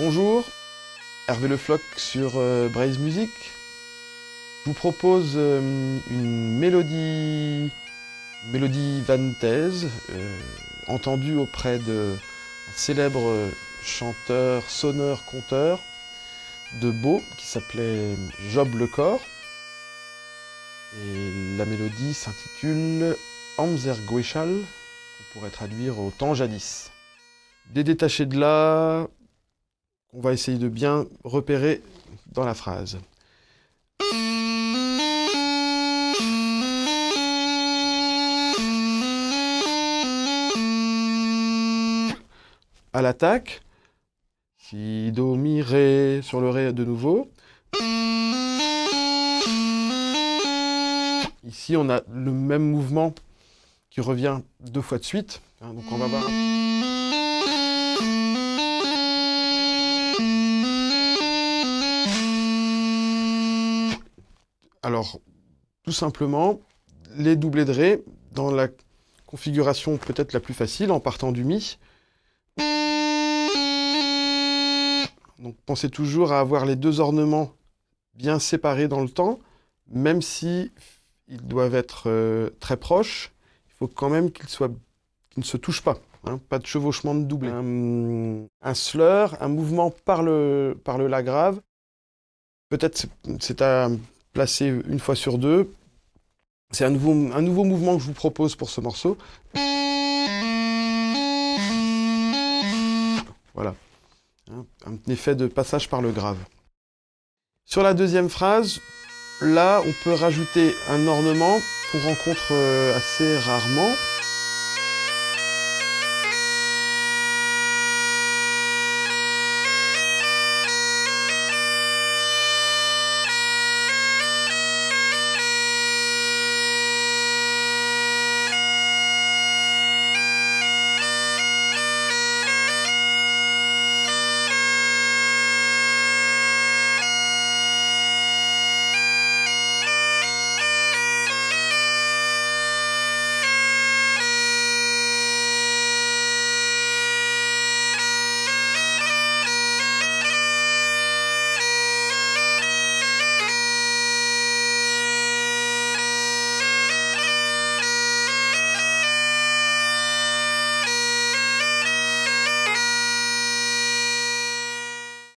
Bonjour, Hervé Le Floch sur Braise Music. Je vous propose une mélodie vantaise, entendue auprès d'un célèbre chanteur, sonneur, conteur de Beau, qui s'appelait Job Le Corps. Et la mélodie s'intitule Amzer Gweschal, qu'on pourrait traduire au temps jadis. Détaché de là, on va essayer de bien repérer dans la phrase. À l'attaque, si, do, mi, ré, sur le ré de nouveau. Ici, on a le même mouvement qui revient deux fois de suite. Donc on va voir. Alors, tout simplement, les doublés de ré, dans la configuration peut-être la plus facile, en partant du mi. Donc pensez toujours à avoir les deux ornements bien séparés dans le temps, même si ils doivent être très proches, il faut quand même qu'ils ne se touchent pas, hein, pas de chevauchement de doublé. Un slur, un mouvement par le la grave, peut-être c'est à placer une fois sur deux. C'est un nouveau mouvement que je vous propose pour ce morceau. Voilà, un effet de passage par le grave. Sur la deuxième phrase, là, on peut rajouter un ornement qu'on rencontre assez rarement.